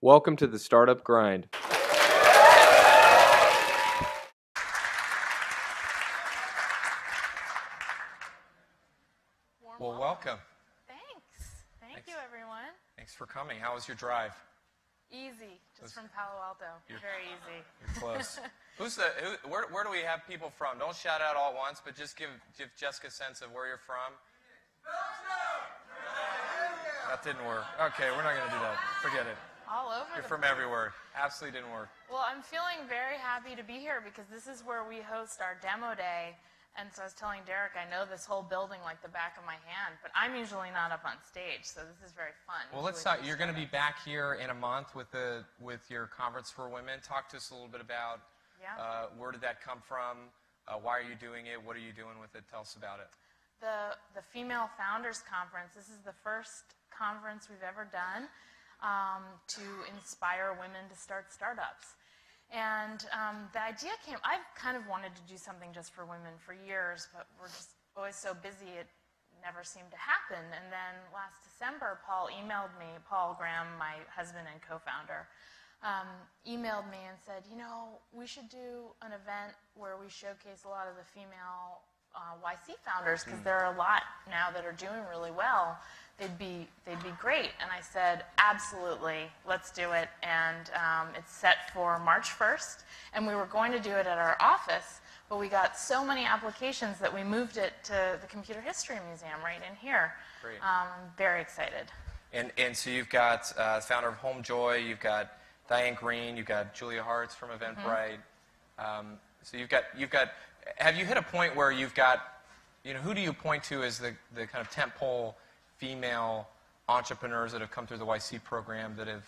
Welcome to the Startup Grind. Well, welcome. Thanks. Thank you, everyone. Thanks for coming. How was your drive? Easy, just from Palo Alto. Very easy. You're close. Where do we have people from? Don't shout out all at once, but just give Jessica a sense of where you're from. That didn't work. Okay, we're not going to do that. Forget it. All over. You're from everywhere. Absolutely didn't work. Well, I'm feeling very happy to be here because this is where we host our demo day. And so I was telling Derek, I know this whole building like the back of my hand, but I'm usually not up on stage, so this is very fun. Well, let's talk. You're going to be back here in a month with your conference for women. Talk to us a little bit about where did that come from? Why are you doing it? What are you doing with it? Tell us about it. The Female Founders Conference. This is the first conference we've ever done to inspire women to start startups. And the idea came, I've kind of wanted to do something just for women for years, but we're just always so busy it never seemed to happen. And then last December, Paul Graham, my husband and co-founder, emailed me and said, you know, we should do an event where we showcase a lot of the female YC founders because there are a lot now that are doing really well. They'd be great. And I said, absolutely, let's do it. And it's set for March 1st. And we were going to do it at our office, but we got so many applications that we moved it to the Computer History Museum right in here. Great. I'm very excited. And so you've got founder of HomeJoy, you've got Diane Green, you've got Julia Hartz from Eventbrite. So you've got. Have you hit a point where you've got, who do you point to as the kind of tentpole female entrepreneurs that have come through the YC program that have,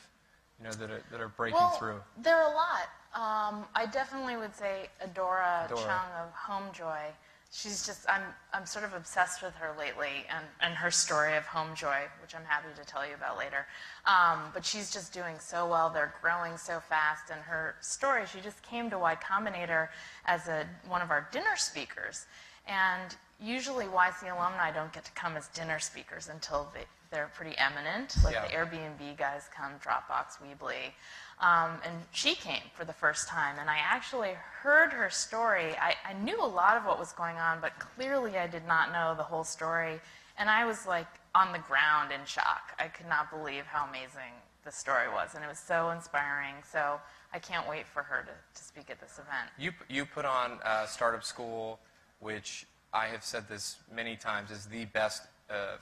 that are breaking through? There are a lot. I definitely would say Adora Chung of HomeJoy. She's just, I'm sort of obsessed with her lately and her story of HomeJoy, which I'm happy to tell you about later. But she's just doing so well. They're growing so fast. And her story, she just came to Y Combinator as one of our dinner speakers. And usually YC alumni don't get to come as dinner speakers until they're pretty eminent. Like the Airbnb guys come, Dropbox, Weebly. And she came for the first time, and I actually heard her story. I knew a lot of what was going on, but clearly I did not know the whole story. And I was like on the ground in shock. I could not believe how amazing the story was, and it was so inspiring. So I can't wait for her to speak at this event. You put on Startup School, which I have said this many times is the best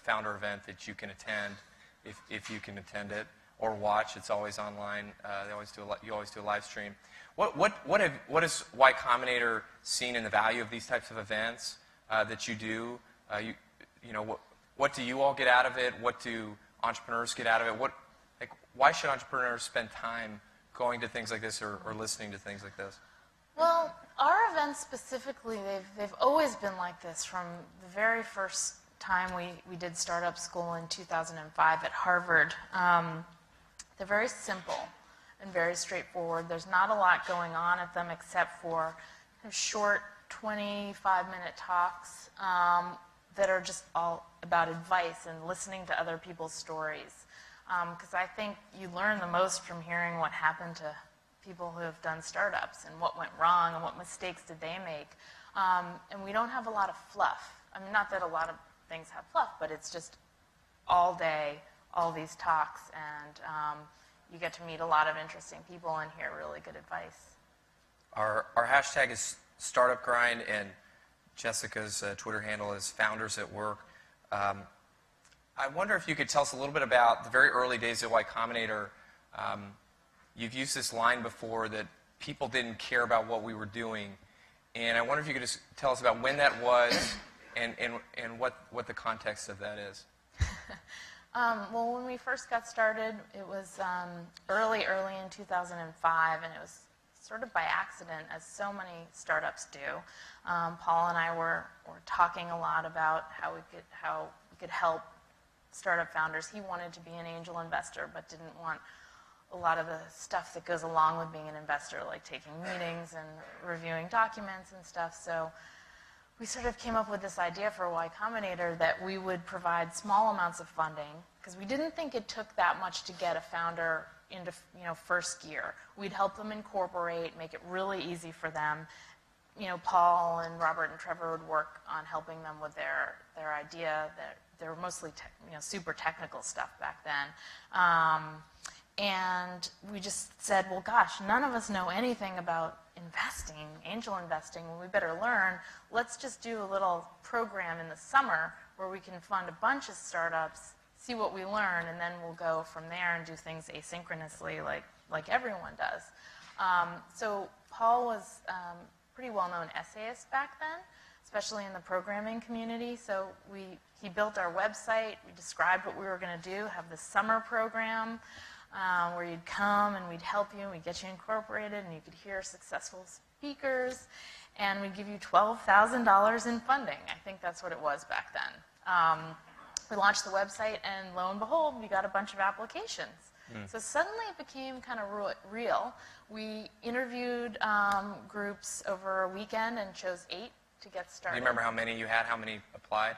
founder event that you can attend if you can attend it. Or watch. It's always online. You always do a live stream. What has Y Combinator seen in the value of these types of events that you do? What do you all get out of it? What do entrepreneurs get out of it? Why should entrepreneurs spend time going to things like this or listening to things like this? Well, our events specifically, they've always been like this from the very first time we did Startup School in 2005 at Harvard. They're very simple and very straightforward. There's not a lot going on at them except for short 25-minute talks that are just all about advice and listening to other people's stories. Because I think you learn the most from hearing what happened to people who have done startups and what went wrong and what mistakes did they make. And we don't have a lot of fluff. I mean, not that a lot of things have fluff, but it's just all day, all these talks, and you get to meet a lot of interesting people and hear really good advice. Our hashtag is Startup Grind, and Jessica's Twitter handle is Founders at Work. I wonder if you could tell us a little bit about the very early days of Y Combinator. You've used this line before that people didn't care about what we were doing, and I wonder if you could just tell us about when that was and what the context of that is. Well, when we first got started, it was early in 2005, and it was sort of by accident, as so many startups do. Paul and I were talking a lot about how we could help startup founders. He wanted to be an angel investor, but didn't want a lot of the stuff that goes along with being an investor, like taking meetings and reviewing documents and stuff. So we sort of came up with this idea for Y Combinator that we would provide small amounts of funding, because we didn't think it took that much to get a founder into first year. We'd help them incorporate, make it really easy for them. Paul and Robert and Trevor would work on helping them with their idea. They were mostly super technical stuff back then. And we just said, well, gosh, none of us know anything about investing, angel investing. We better learn. Let's just do a little program in the summer where we can fund a bunch of startups, see what we learn, and then we'll go from there and do things asynchronously like everyone does. So Paul was pretty well-known essayist back then, especially in the programming community. So he built our website. We described what we were going to do, have this summer program where you'd come and we'd help you and we'd get you incorporated and you could hear successful speakers and we'd give you $12,000 in funding. I think that's what it was back then. We launched the website and lo and behold, we got a bunch of applications. So suddenly it became kind of real. We interviewed groups over a weekend and chose 8 to get started. Do you remember how many you had? How many applied?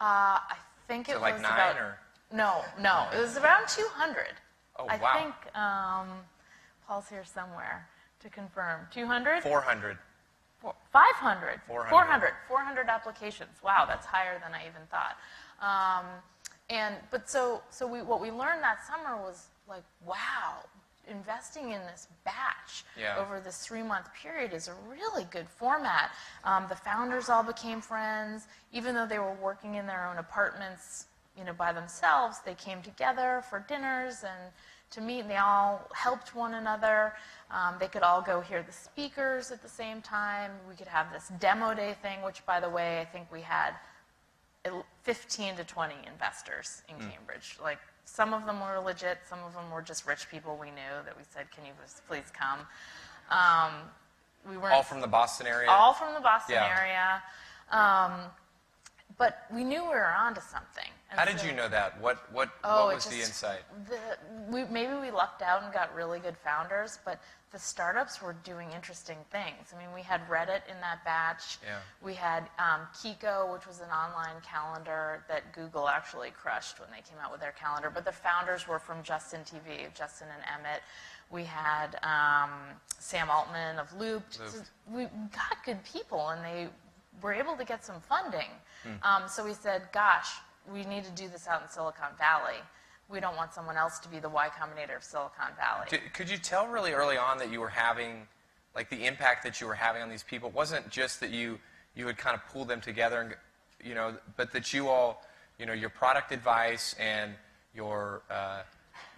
I think it was like 9 about, or? No, it was around 200. Oh, I wow. think Paul's here somewhere to confirm. 200? 400. 500. 400. 400 applications. Wow, that's higher than I even thought. What we learned that summer was like, wow, investing in this batch over this 3-month period is a really good format. The founders all became friends. Even though they were working in their own apartments, by themselves, they came together for dinners and to meet, and they all helped one another. They could all go hear the speakers at the same time. We could have this demo day thing, which, by the way, I think we had 15 to 20 investors in Cambridge. Like, some of them were legit, some of them were just rich people we knew that we said, can you please come? We weren't all from the Boston area? All from the Boston area. But we knew we were onto something. And how did you know that? What was the insight? Maybe we lucked out and got really good founders, but the startups were doing interesting things. I mean, we had Reddit in that batch. Yeah. We had Kiko, which was an online calendar that Google actually crushed when they came out with their calendar. But the founders were from Justin TV, Justin and Emmett. We had Sam Altman of Looped. So we got good people, and they were able to get some funding. So we said, gosh, we need to do this out in Silicon Valley. We don't want someone else to be the Y Combinator of Silicon Valley. Could you tell really early on that you were having, like, the impact that you were having on these people? It wasn't just that you had kind of pulled them together, and, but that you all, your product advice and your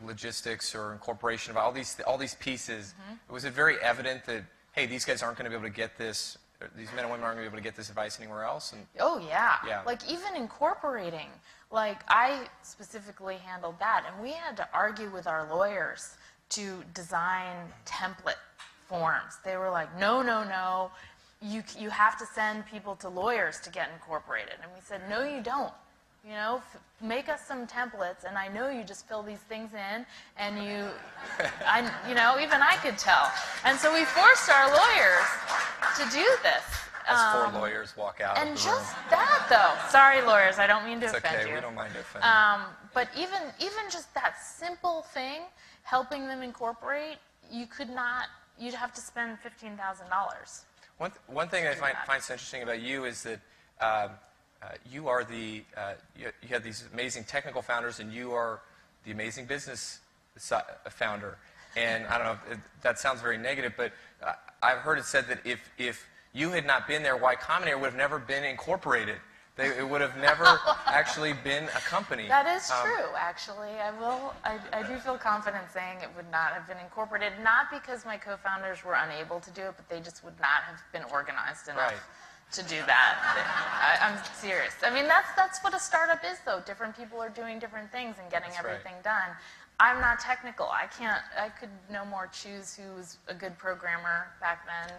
logistics or incorporation of all these pieces, was it very evident that, hey, these guys aren't going to be able to get this, these men and women aren't going to be able to get this advice anywhere else? And, oh, yeah. Like, even incorporating. Like, I specifically handled that, and we had to argue with our lawyers to design template forms. They were like, no, you have to send people to lawyers to get incorporated. And we said, no, you don't. Make us some templates, and I know you just fill these things in, and even I could tell. And so we forced our lawyers to do this. As 4 lawyers walk out. And just that, though. Sorry, lawyers, I don't mean to offend you. It's okay, we don't mind offending. But even just that simple thing, helping them incorporate, you'd have to spend $15,000. One thing I find so interesting about you is that you are you have these amazing technical founders, and you are the amazing business founder. And I don't know, that sounds very negative, but I've heard it said that if you had not been there, Y Combinator would have never been incorporated. It would have never actually been a company. That is true, actually. I do feel confident saying it would not have been incorporated, not because my co-founders were unable to do it, but they just would not have been organized enough to do that. I'm serious. I mean, that's what a startup is, though. Different people are doing different things and getting everything done. I'm not technical. I could no more choose who was a good programmer back then.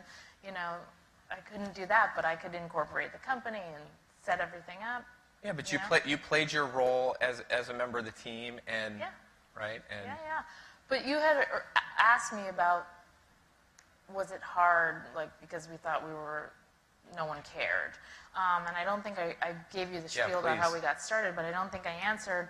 I couldn't do that, but I could incorporate the company and set everything up. Yeah, but you played your role as a member of the team, and right? And yeah. But you had asked me about, was it hard, like, because we thought no one cared. And I don't think I gave you the spiel about how we got started, but I don't think I answered.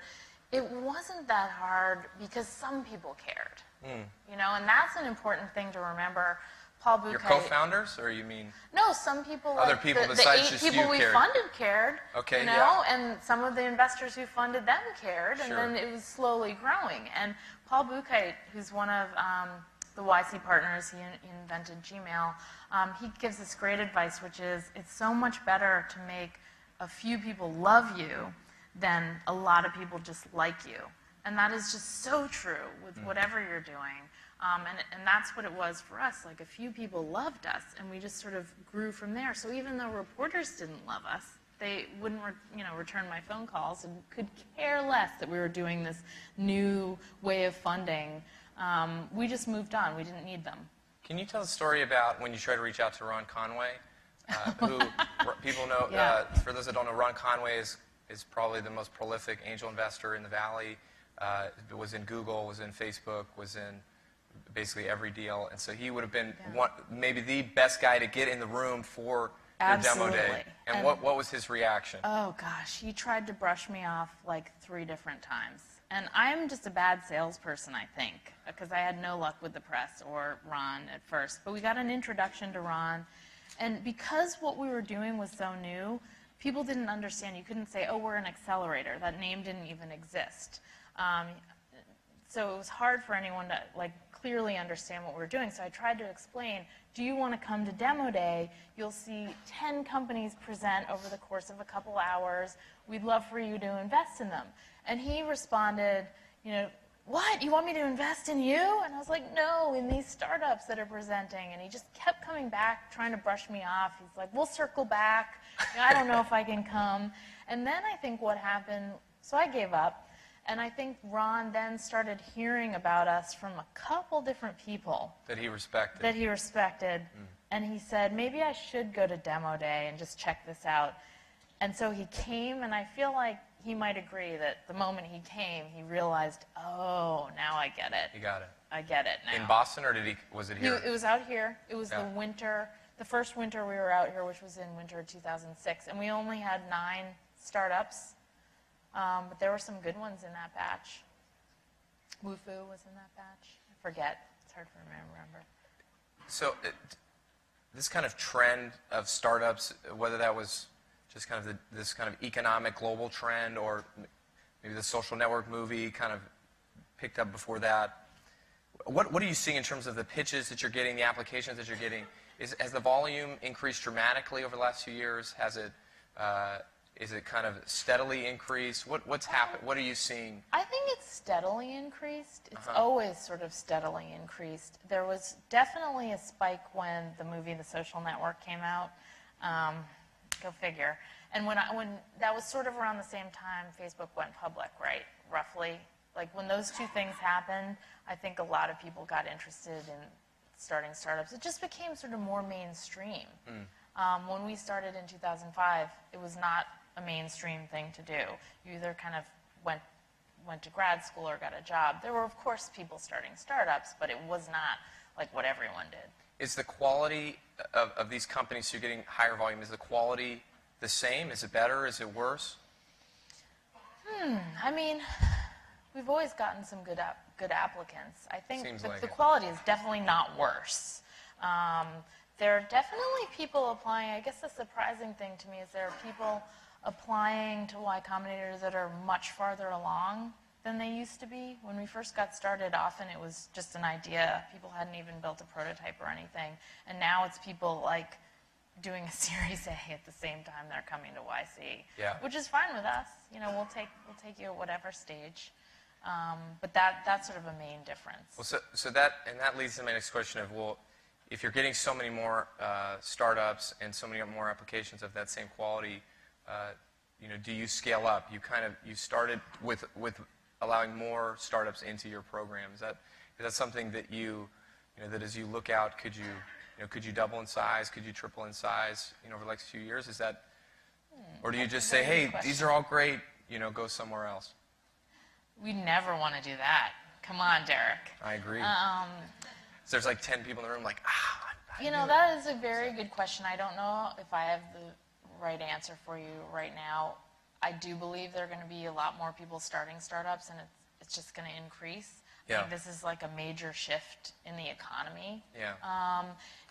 It wasn't that hard because some people cared. You know, and that's an important thing to remember. Paul Bouquet. Your co-founders, or you mean? No, some people. Other like people the besides 8 just people you we cared. funded cared. Okay, you know, yeah. and some of the investors who funded them cared, and Sure. then it was slowly growing. And Paul Bouquet, who's one of the YC partners, he invented Gmail. He gives this great advice, which is it's so much better to make a few people love you than a lot of people just like you. And that is just so true with whatever you're doing. And that's what it was for us. Like, a few people loved us, and we just sort of grew from there. So even though reporters didn't love us, they wouldn't return my phone calls and could care less that we were doing this new way of funding. We just moved on. We didn't need them. Can you tell a story about when you tried to reach out to Ron Conway? Who people know, Yeah. for those that don't know, Ron Conway is probably the most prolific angel investor in the Valley. Was in Google, was in Facebook, was in basically every deal. And so he would have been maybe the best guy to get in the room for your demo day. And what was his reaction? Oh, gosh. He tried to brush me off like 3 different times. And I'm just a bad salesperson, I think, because I had no luck with the press or Ron at first. But we got an introduction to Ron. And because what we were doing was so new, people didn't understand. You couldn't say, oh, we're an accelerator. That name didn't even exist. So it was hard for anyone to clearly understand what we were doing. So I tried to explain, do you want to come to demo day? You'll see 10 companies present over the course of a couple hours. We'd love for you to invest in them. And he responded, what? You want me to invest in you? And I was like, no, in these startups that are presenting. And he just kept coming back, trying to brush me off. He's like, we'll circle back. I don't know if I can come. And then I think what happened, so I gave up. And I think Ron then started hearing about us from a couple different people. That he respected. And he said, maybe I should go to demo day and just check this out. And so he came, and I feel like he might agree that the moment he came, he realized, oh, now I get it. You got it. I get it now. In Boston, or was it here? It was out here. It was the winter, the first winter we were out here, which was in winter of 2006. And we only had 9 startups. But there were some good ones in that batch. Wufu was in that batch. I forget. It's hard to remember. So this kind of trend of startups, whether that was just kind of this kind of economic global trend, or maybe the Social Network movie kind of picked up before that, what are you seeing in terms of the pitches that you're getting, the applications that you're getting? Has the volume increased dramatically over the last few years? Is it kind of steadily increased? What's happened? What are you seeing? I think it's steadily increased. It's always sort of steadily increased. There was definitely a spike when the movie The Social Network came out. Go figure. And when that was sort of around the same time Facebook went public, right? Roughly. Like, when those 2 things happened, I think a lot of people got interested in starting startups. It just became sort of more mainstream. When we started in 2005, it was not a mainstream thing to do. You either kind of went to grad school or got a job. There were, of course, people starting startups, but it was not like what everyone did. Is the quality of these companies, so you're getting higher volume, is the quality the same? Is it better? Is it worse? I mean, we've always gotten some good applicants. I think the quality is definitely not worse. There are definitely people applying. I guess the surprising thing to me is there are people applying to Y Combinator that are much farther along than they used to be. When we first got started, often it was just an idea. People hadn't even built a prototype or anything. And now it's people like doing a Series A at the same time they're coming to YC, which is fine with us. We'll take you at whatever stage. But that's sort of a main difference. Well, so that leads to my next question of, if you're getting so many more startups and so many more applications of that same quality, do you scale up? You started with allowing more startups into your program. Is that something that that as you look out, could you double in size? Could you triple in size? Over the next few years, is that, or do you just say, hey, these are all great, go somewhere else? We never want to do that. Come on, Derek. I agree. So there's like 10 people in the room, like, that is a very good question. I don't know if I have the right answer for you right now. I do believe there are going to be a lot more people starting startups, and it's just going to increase. I Yeah. think this is like a major shift in the economy. Yeah.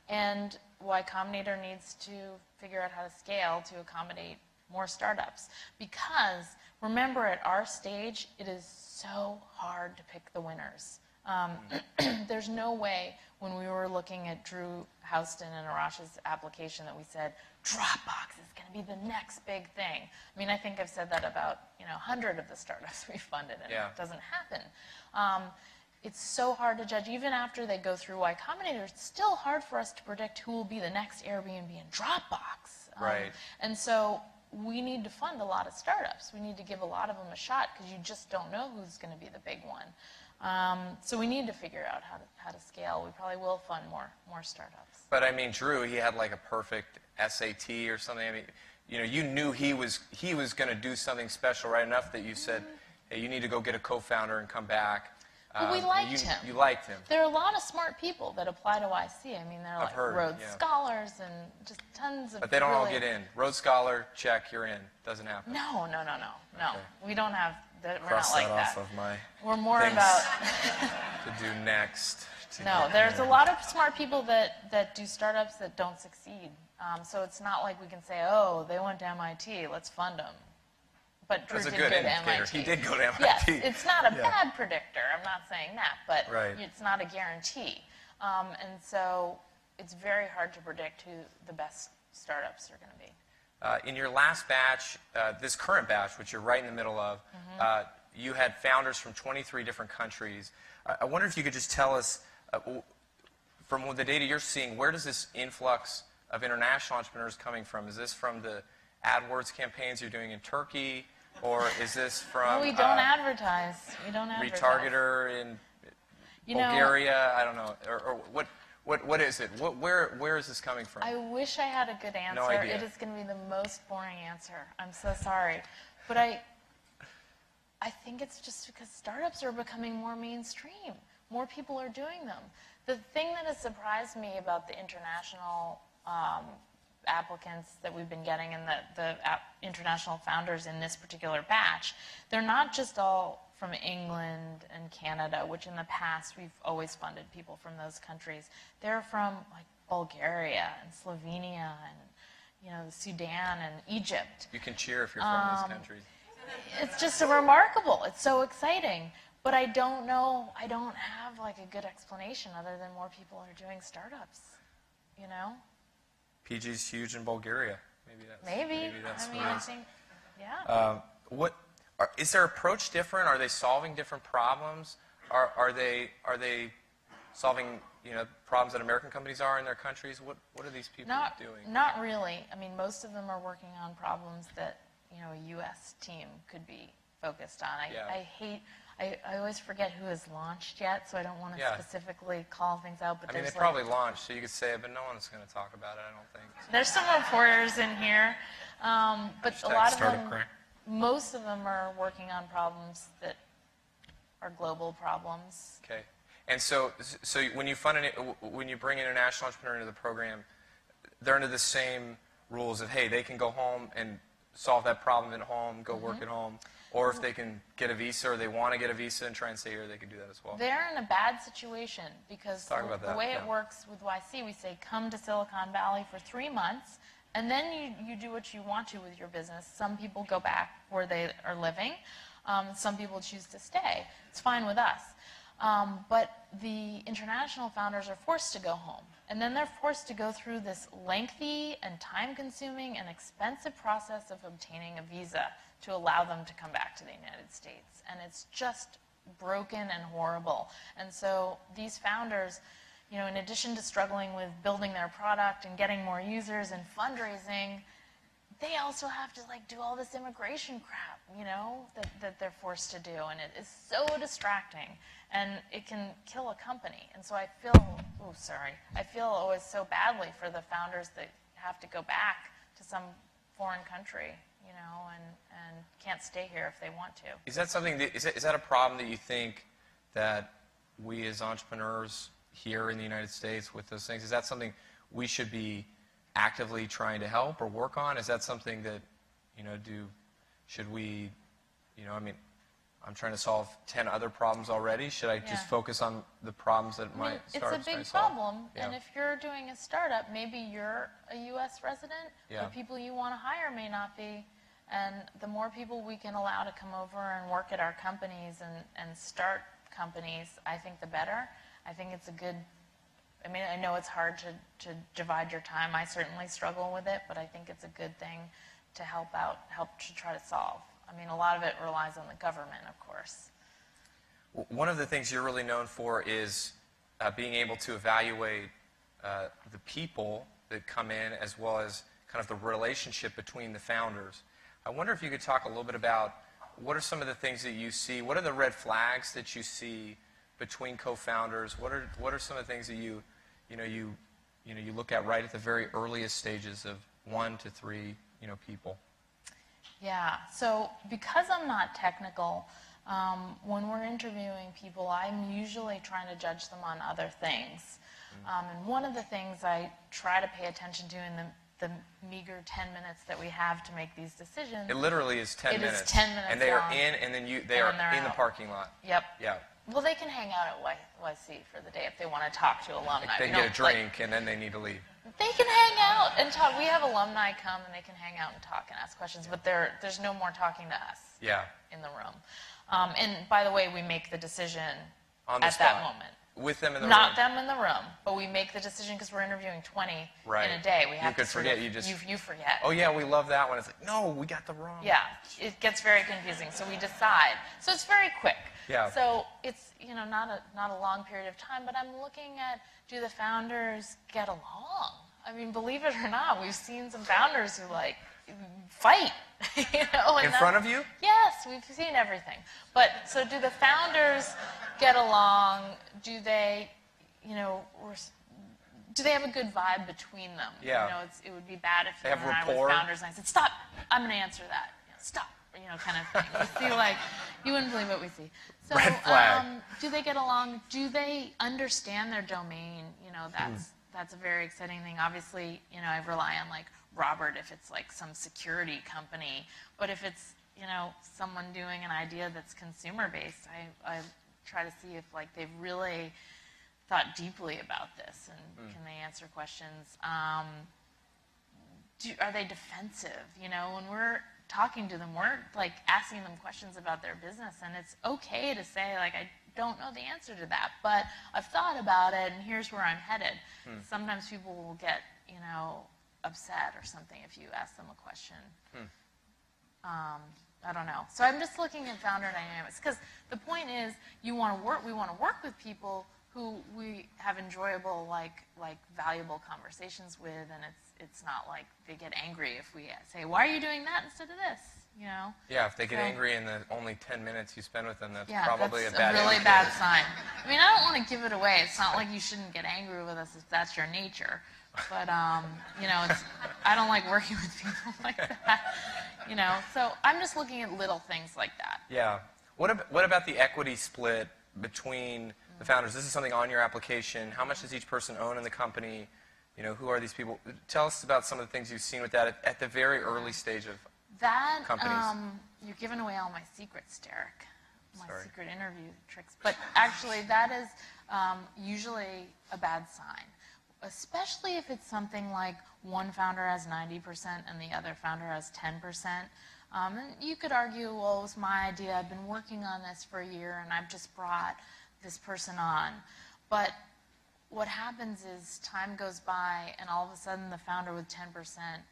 And Y Combinator needs to figure out how to scale to accommodate more startups. Because remember, at our stage, it is so hard to pick the winners. There's no way when we were looking at Drew Houston and Arash's application that we said, Dropbox is going to be the next big thing. I mean, I think I've said that about 100 of the startups we funded, and Yeah. it doesn't happen. It's so hard to judge. Even after they go through Y Combinator, it's still hard for us to predict who will be the next Airbnb and Dropbox. Right. And so we need to fund a lot of startups. We need to give a lot of them a shot because you just don't know who's going to be the big one. So we need to figure out how to scale. We probably will fund more startups. But I mean, Drew, he had like a perfect SAT or something. I mean, you knew he was going to do something special, right? Enough that you said, hey, you need to go get a co-founder and come back. But we liked him. You liked him. There are a lot of smart people that apply to YC. I mean, they're I've like heard, Rhodes yeah. Scholars and just tons of. But they don't all really- get in. Rhodes Scholar, check, you're in. Doesn't happen. No. Okay. We don't have that. We're Cross not like that that. off of my We're more things about. to do next. No, there's a lot of smart people that do startups that don't succeed. So it's not like we can say, oh, they went to MIT, let's fund them. But Drew That's a did good go to indicator. MIT. He did go to MIT. Yes, it's not a Yeah. bad predictor. I'm not saying that, but Right. it's not a guarantee. And so it's very hard to predict who the best startups are going to be. In your last batch, this current batch, which you're right in the middle of, you had founders from 23 different countries. I wonder if you could just tell us, from the data you're seeing, where does this influx of international entrepreneurs coming from? Is this from the AdWords campaigns you're doing in Turkey, or is this from No, we don't advertise. We don't advertise. Retargeter in Bulgaria? I don't know. Or what is it? Where is this coming from? I wish I had a good answer. No idea. It is going to be the most boring answer. I'm so sorry. But I think it's just because startups are becoming more mainstream. More people are doing them. The thing that has surprised me about the international applicants that we've been getting and the international founders in this particular batch, they're not just all from England and Canada, which in the past we've always funded people from those countries. They're from like Bulgaria and Slovenia and Sudan and Egypt. You can cheer if you're from these countries. It's just remarkable. It's so exciting. But I don't know. I don't have like a good explanation other than more people are doing startups. PG's huge in Bulgaria. Maybe that's I mean, what it I is. think, yeah. Is their approach different? Are they solving different problems? Are they solving problems that American companies are in their countries? What are these people doing? Not really. I mean, most of them are working on problems that a U.S. team could be focused on. I always forget who has launched yet, so I don't want to specifically call things out. But I mean, they there's probably launched, so you could say it, but no one's going to talk about it, I don't think. There's some reporters in here, but a lot of them, most of them are working on problems that are global problems. Okay. And so when you bring an international entrepreneur into the program, they're under the same rules of, hey, they can go home and solve that problem at home, go work at home. Or if they can get a visa or they want to get a visa and try and stay here, they can do that as well. They're in a bad situation because the way it works with YC, we say come to Silicon Valley for 3 months, and then you do what you want to with your business. Some people go back where they are living. Some people choose to stay. It's fine with us. But the international founders are forced to go home. And then they're forced to go through this lengthy and time-consuming and expensive process of obtaining a visa to allow them to come back to the United States. And it's just broken and horrible. And so these founders, in addition to struggling with building their product and getting more users and fundraising, they also have to do all this immigration crap, that they're forced to do. And it is so distracting. And it can kill a company. And so I feel always so badly for the founders that have to go back to some foreign country, and can't stay here if they want to. Is that something is that a problem that you think that we as entrepreneurs here in the United States with those things, is that something we should be actively trying to help or work on? Is that something that, should we, I'm trying to solve 10 other problems already. Should I just focus on the problems that my startup's it's a big solve? problem, and if you're doing a startup, maybe you're a U.S. resident, the people you want to hire may not be, and the more people we can allow to come over and work at our companies and start companies, I think the better. I think it's a good, I mean, I know it's hard to divide your time. I certainly struggle with it, but I think it's a good thing to help to try to solve. I mean, a lot of it relies on the government, of course. One of the things you're really known for is being able to evaluate the people that come in, as well as kind of the relationship between the founders. I wonder if you could talk a little bit about what are some of the things that you see, what are the red flags that you see between co-founders? What are some of the things that you look at right at the very earliest stages of 1 to 3 people? Yeah, so because I'm not technical, when we're interviewing people, I'm usually trying to judge them on other things. And one of the things I try to pay attention to in the meager 10 minutes that we have to make these decisions. It literally is 10 minutes. It is 10 minutes and they long. are in, and then they are in the parking lot. Yep. Yeah. Well, they can hang out at YC for the day if they want to talk to alumni. They get a drink, and then they need to leave. They can hang out and talk. We have alumni come, and they can hang out and talk and ask questions, but there's no more talking to us in the room. And by the way, we make the decision on the at spot. that moment. With them in the room? Not them in the room, but we make the decision because we're interviewing 20 in a day. We have you could forget. You forget. Oh, yeah, we love that one. It's like, no, we got the wrong. Yeah, it gets very confusing, so we decide. So it's very quick. Yeah. So it's not a long period of time, but I'm looking at, do the founders get along? I mean, believe it or not, we've seen some founders who fight. In front of you? Yes, we've seen everything. But so do the founders get along? Do they, do they have a good vibe between them? Yeah. It would be bad if they have I rapport. was founders and I said, "Stop! I'm going to answer that." Stop. Kind of thing. We see you wouldn't believe what we see. So, red flag. Do they get along? Do they understand their domain? That's a very exciting thing. Obviously, I rely on Robert if it's some security company, but if it's someone doing an idea that's consumer based, I try to see if they've really thought deeply about this and can they answer questions. Are they defensive? When we're talking to them, we're asking them questions about their business, and it's okay to say I don't know the answer to that, but I've thought about it, and here's where I'm headed. Sometimes people will get upset or something if you ask them a question. I don't know. So I'm just looking at founder dynamics because the point is we want to work with people who we have enjoyable, valuable conversations with, and it's not like they get angry if we say, "Why are you doing that instead of this?" Yeah, if they get angry in the only 10 minutes you spend with them, that's yeah, probably that's a bad really indicator. bad sign. I mean, I don't want to give it away. It's not like you shouldn't get angry with us if that's your nature. But, I don't like working with people like that. So I'm just looking at little things like that. Yeah. What about the equity split between the founders? This is something on your application. How much does each person own in the company? Who are these people? Tell us about some of the things you've seen with that at the very early stage of companies. You're giving away all my secrets, Derek. My secret interview tricks. But actually, that is usually a bad sign, especially if it's something like one founder has 90% and the other founder has 10%. And you could argue, well, it was my idea. I've been working on this for a year, and I've just brought this person on. But what happens is time goes by, and all of a sudden the founder with 10%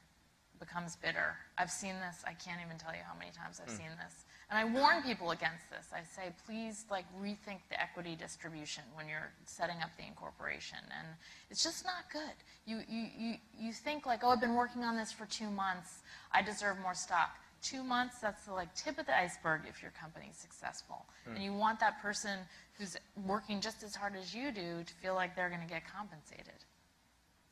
becomes bitter. I've seen this. I can't even tell you how many times I've seen this. And I warn people against this. I say, please rethink the equity distribution when you're setting up the incorporation. And it's just not good. You think oh, I've been working on this for 2 months. I deserve more stock. 2 months, that's the tip of the iceberg if your company's successful. And you want that person who's working just as hard as you do to feel like they're going to get compensated.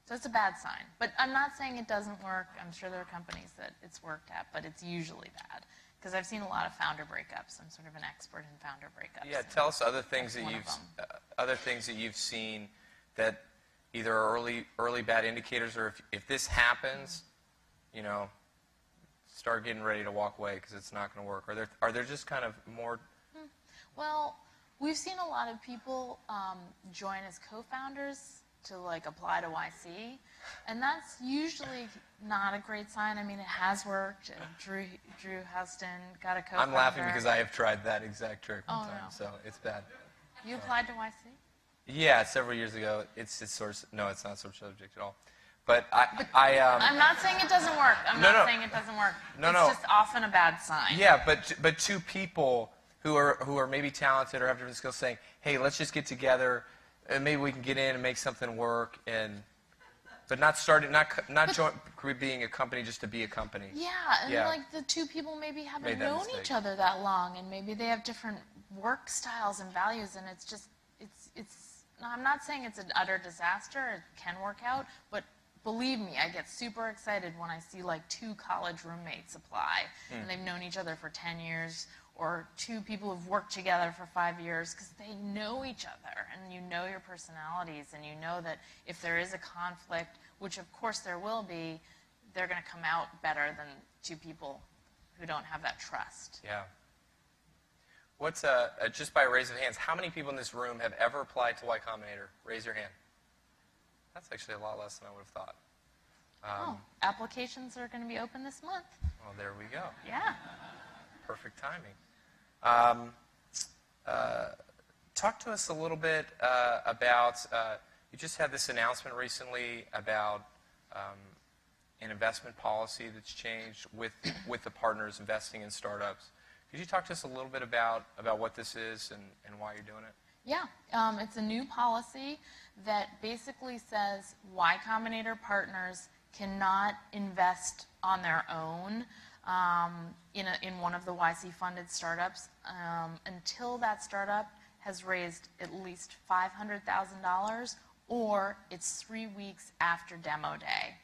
So it's a bad sign. But I'm not saying it doesn't work. I'm sure there are companies that it's worked at, but it's usually bad. Because I've seen a lot of founder breakups. I'm sort of an expert in founder breakups. Yeah, tell us other things that you've seen that either are early bad indicators, or if this happens, start getting ready to walk away because it's not going to work. Are there just kind of more Well, we've seen a lot of people join as co-founders to like apply to YC, and that's usually not a great sign. I mean, it has worked. Drew Houston got a co-founder. I'm laughing because I have tried that exact trick one time, no. so it's bad. You applied to YC? Yeah, several years ago. It's no, it's not such subject at all. But I'm not saying it doesn't work. I'm not saying it doesn't work. No, it's just often a bad sign. Yeah, but two people who are maybe talented or have different skills saying, hey, let's just get together and maybe we can get in and make something work, but not being a company just to be a company. Yeah, and like the two people maybe haven't known each other that long, and maybe they have different work styles and values, and it's I'm not saying it's an utter disaster. It can work out, but believe me, I get super excited when I see like two college roommates apply, and they've known each other for 10 years, or two people who've worked together for 5 years, because they know each other, and you know your personalities, and you know that if there is a conflict, which of course there will be, they're going to come out better than two people who don't have that trust. Yeah. What's just by raise of hands, how many people in this room have ever applied to Y Combinator? Raise your hand. That's actually a lot less than I would have thought. Applications are going to be open this month. Well, there we go. Yeah. Perfect timing. Talk to us a little bit about, you just had this announcement recently about an investment policy that's changed with the partners investing in startups. Could you talk to us a little bit about what this is and why you're doing it? Yeah, it's a new policy that basically says Y Combinator partners cannot invest on their own in one of the YC-funded startups until that startup has raised at least $500,000 or it's 3 weeks after demo day,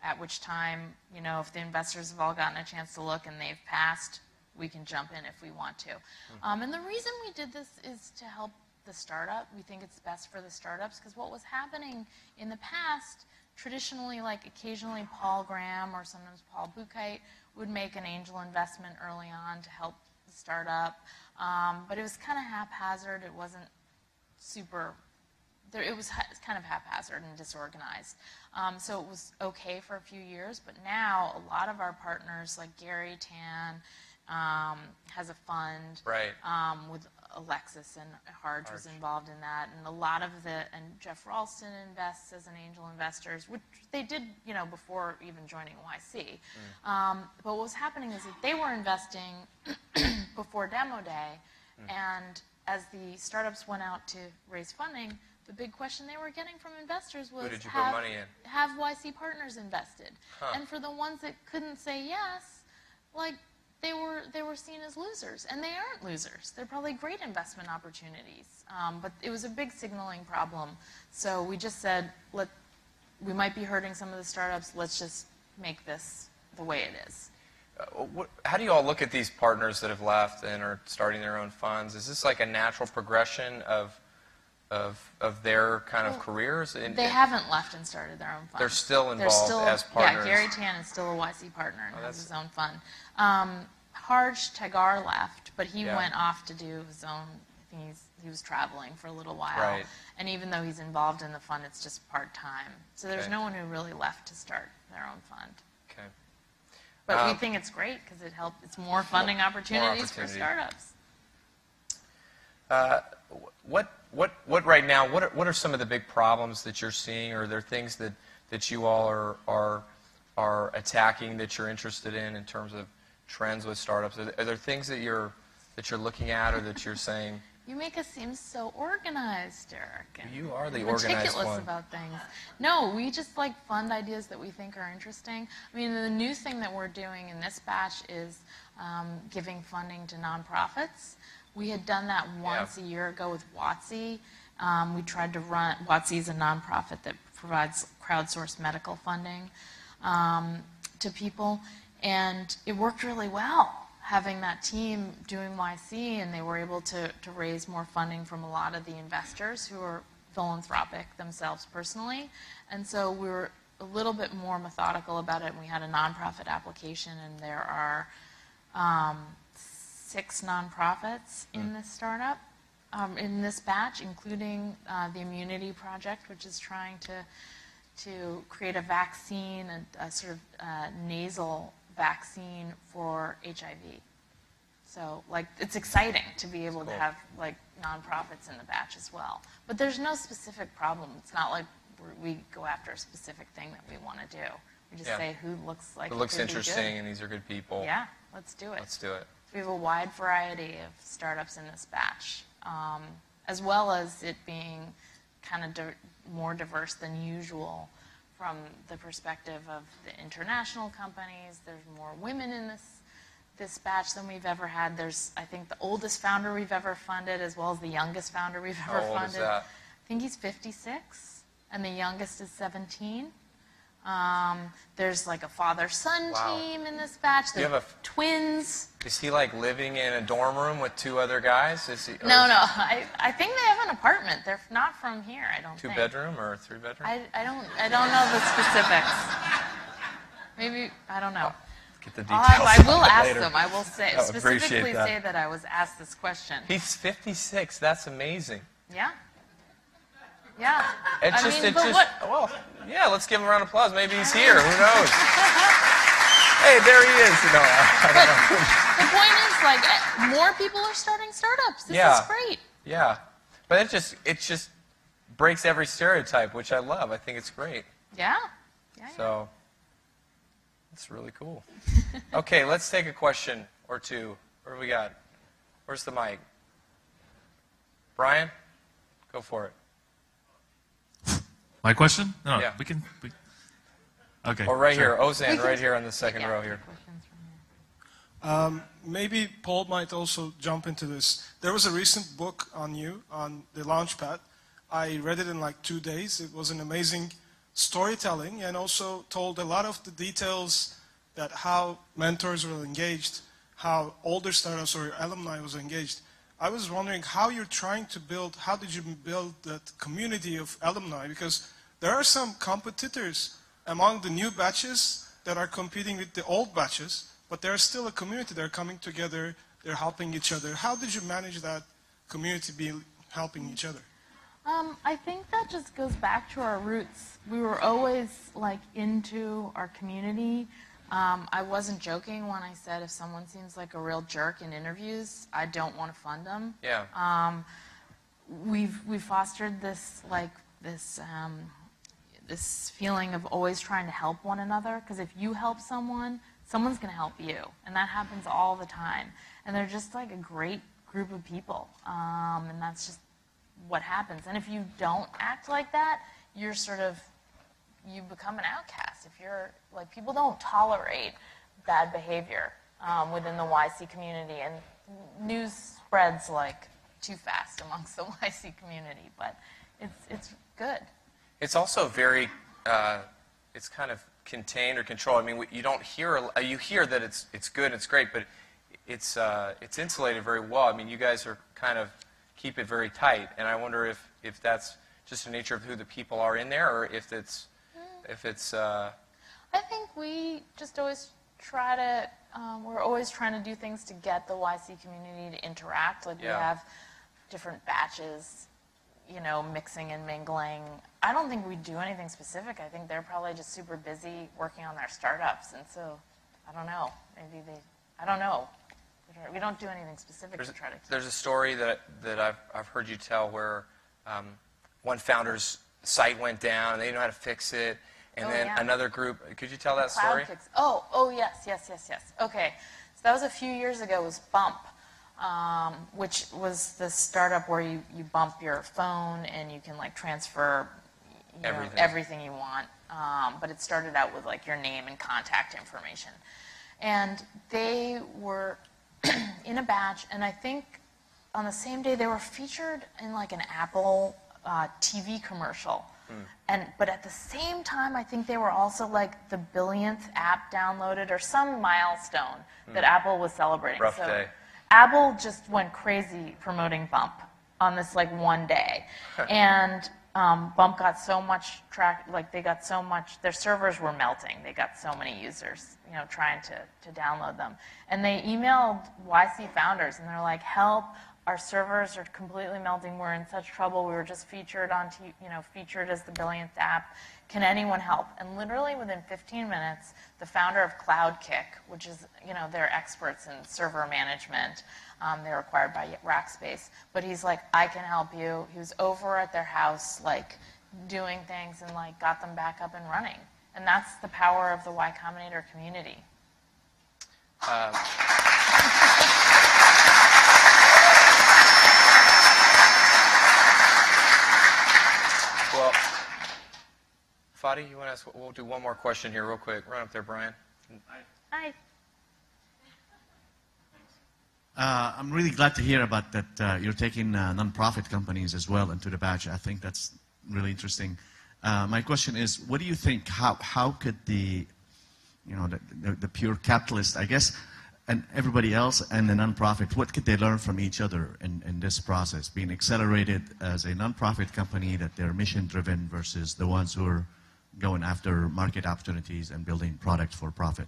at which time, if the investors have all gotten a chance to look and they've passed, we can jump in if we want to. And the reason we did this is to help the startup. We think it's best for the startups because what was happening in the past, traditionally, like occasionally Paul Graham or sometimes Paul Buchheit would make an angel investment early on to help the startup. But it was kind of haphazard. It wasn't super, it was kind of haphazard and disorganized. So it was okay for a few years, but now a lot of our partners, like Gary Tan, has a fund with Alexis, and Harge was involved in that, and a lot of and Jeff Ralston invests as an angel investors, which they did, before even joining YC. But what was happening is that they were investing before demo day, and as the startups went out to raise funding, the big question they were getting from investors was, who did you put money in? Have YC partners invested? And for the ones that couldn't say yes, like, they were seen as losers, and they aren't losers. They're probably great investment opportunities, but it was a big signaling problem. So we just said, we might be hurting some of the startups. Let's just make this the way it is. How do you all look at these partners that have left and are starting their own funds? Is this like a natural progression of their kind of careers? They haven't left and started their own fund. They're still involved as partners. Yeah, Gary Tan is still a YC partner and has his own fund. Harge Tagar left, but he went off to do his own. I think he was traveling for a little while. Right. And even though he's involved in the fund, it's just part-time. So there's no one who really left to start their own fund. Okay. But we think it's great because it's more funding opportunities for startups. What right now? What are some of the big problems that you're seeing, or are there things that you all are attacking that you're interested in terms of trends with startups? Are there things that you're looking at, or that you're saying? You make us seem so organized, Derek. You are the organized one. Meticulous about things. No, we just fund ideas that we think are interesting. I mean, the new thing that we're doing in this batch is giving funding to nonprofits. We had done that once a year ago with WOTC. We tried to run, WOTC is a nonprofit that provides crowdsourced medical funding to people, and it worked really well, having that team doing YC, and they were able to raise more funding from a lot of the investors who are philanthropic themselves personally. And so we were a little bit more methodical about it, and we had a nonprofit application, and there are 6 nonprofits in this startup, in this batch, including the Immunity Project, which is trying to create a vaccine, a sort of nasal vaccine for HIV. So, like, it's exciting to be able to have, like, nonprofits in the batch as well. But there's no specific problem. It's not like we go after a specific thing that we want to do. We just say who looks like it looks interesting and these are good people. Yeah, let's do it. Let's do it. We have a wide variety of startups in this batch, as well as it being kind of more diverse than usual from the perspective of the international companies. There's more women in this batch than we've ever had. There's, I think, the oldest founder we've ever funded, as well as the youngest founder we've ever funded. How old is that? I think he's 56, and the youngest is 17. There's like a father-son team in this batch. There's twins. Is he like living in a dorm room with 2 other guys? No. I think they have an apartment. They're not from here, I don't think. 2-bedroom or 3-bedroom? I don't know the specifics. Maybe, I don't know. Get the details. I will ask later. them. I will specifically say that I was asked this question. He's 56. That's amazing. Yeah. Yeah. Well, yeah, let's give him a round of applause. Maybe he's here. Who knows? Hey, there he is. No, I don't know. The point is, like, more people are starting startups. This is great. Yeah. But it just breaks every stereotype, which I love. I think it's great. Yeah. So, it's really cool. Okay, let's take a question or two. What do we got? Where's the mic? Brian? Go for it. My question? No, yeah. we can. Okay. Or right here, Ozan, right here on the second row here. Maybe Paul might also jump into this. There was a recent book on you, on the Launchpad. I read it in like 2 days. It was an amazing storytelling and also told a lot of the details that how mentors were engaged, how older startups or alumni was engaged. I was wondering how you're trying to build, how did you build that community of alumni? Because there are some competitors among the new batches that are competing with the old batches, but there's still a community. They're coming together, they're helping each other. How did you manage that community be helping each other? I think that just goes back to our roots. We were always like into our community. I wasn't joking when I said if someone seems like a real jerk in interviews, I don't want to fund them. Yeah. We've fostered this this feeling of always trying to help one another, because if you help someone, someone's going to help you, and that happens all the time. And they're just like a great group of people, and that's just what happens. And if you don't act like that, you're sort of, you become an outcast. If you're, like, people don't tolerate bad behavior within the YC community, and news spreads like too fast amongst the YC community, but it's good. It's also very, it's kind of contained or controlled. I mean, you don't hear, you hear that it's good and it's great, but it's insulated very well. I mean, you guys are kind of keep it very tight, and I wonder if that's just the nature of who the people are in there, or if it's I think we just always try to, we're always trying to do things to get the YC community to interact. Like, we have different batches, you know, mixing and mingling. I don't think we do anything specific. I think they're probably just super busy working on their startups, and so, I don't know. Maybe I don't know. We don't do anything specific to try to keep. There's a story that I've heard you tell where one founder's site went down and they didn't know how to fix it, and then another group. Could you tell that story? Cloudkick. Oh, yes. Okay, so that was a few years ago. It was Bump, which was the startup where you bump your phone and you can like transfer everything you want. But it started out with like your name and contact information, and they were in a batch, and I think on the same day they were featured in like an Apple TV commercial. But at the same time, I think they were also like the billionth app downloaded or some milestone that Apple was celebrating. Rough so day. Apple just went crazy promoting Bump on this like one day. And Bump got so much they got so much, their servers were melting. They got so many users, trying to download them. And they emailed YC founders, and they're like, help, our servers are completely melting. We're in such trouble. We were just featured featured as the billionth app. Can anyone help? And literally within 15 minutes, the founder of Cloudkick, which is, they're experts in server management. They're acquired by Rackspace. But he's like, I can help you. He was over at their house, doing things and, got them back up and running. And that's the power of the Y Combinator community. Well, Fadi, you want to ask? We'll do one more question here real quick. Run up there, Brian. Hi. I'm really glad to hear about that you're taking nonprofit companies as well into the batch. I think that's really interesting. My question is, what do you think, how could the pure capitalist, I guess, and everybody else and the nonprofit, what could they learn from each other in this process, being accelerated as a nonprofit company that they're mission-driven versus the ones who are going after market opportunities and building product for profit?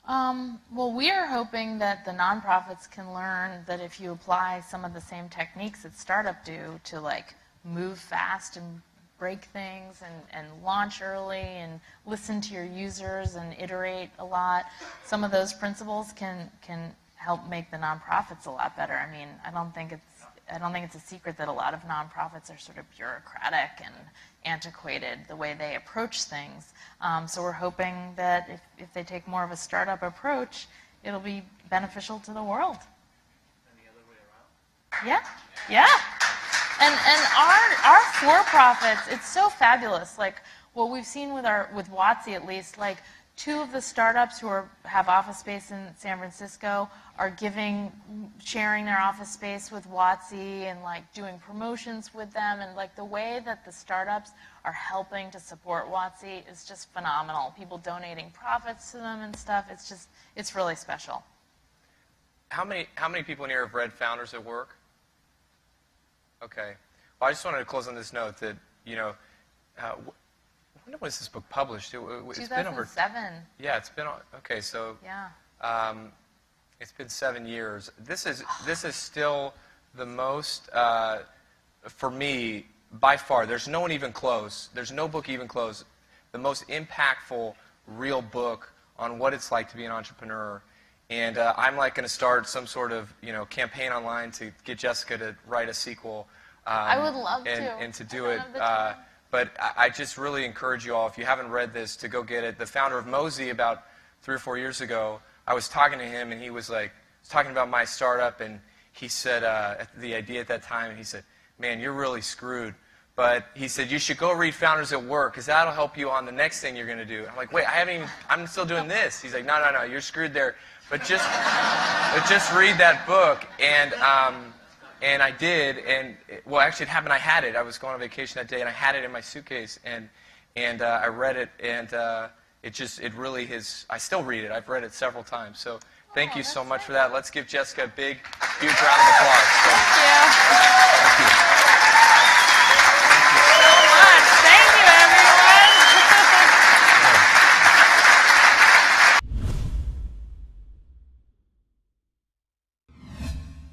Well, we are hoping that the nonprofits can learn that if you apply some of the same techniques that startup do to move fast and break things and launch early and listen to your users and iterate a lot, some of those principles can help make the nonprofits a lot better. I mean, I don't think it's a secret that a lot of nonprofits are sort of bureaucratic and antiquated the way they approach things. So we're hoping that if they take more of a startup approach, it'll be beneficial to the world. And the other way around? Yeah. And our for-profits, it's so fabulous. What we've seen with WotC at least, two of the startups who have office space in San Francisco are sharing their office space with WotC and doing promotions with them, and the way that the startups are helping to support WotC is just phenomenal. People donating profits to them and stuff. It's really special. How many people in here have read Founders at Work? Okay. Well, I just wanted to close on this note that when was this book published? It's been over 2007. Yeah, it's been okay. So yeah, it's been 7 years. This is still the most for me by far. There's no one even close. There's no book even close. The most impactful real book on what it's like to be an entrepreneur. And I'm going to start some sort of campaign online to get Jessica to write a sequel. I would love and to do it. But I just really encourage you all, if you haven't read this, to go get it. The founder of Mosey, about 3 or 4 years ago, I was talking to him, and he was talking about my startup, and he said, the idea at that time, and he said, man, you're really screwed. But he said, you should go read Founders at Work, because that'll help you on the next thing you're going to do. I'm like, wait, I'm still doing this. He's like, no, you're screwed there. But just read that book, and I did, and actually it happened. I had it. I was going on vacation that day, and I had it in my suitcase, and I read it, and it really is. I still read it. I've read it several times. So thank you so much for that. Let's give Jessica a big, huge round of applause. Thank you. Thank you.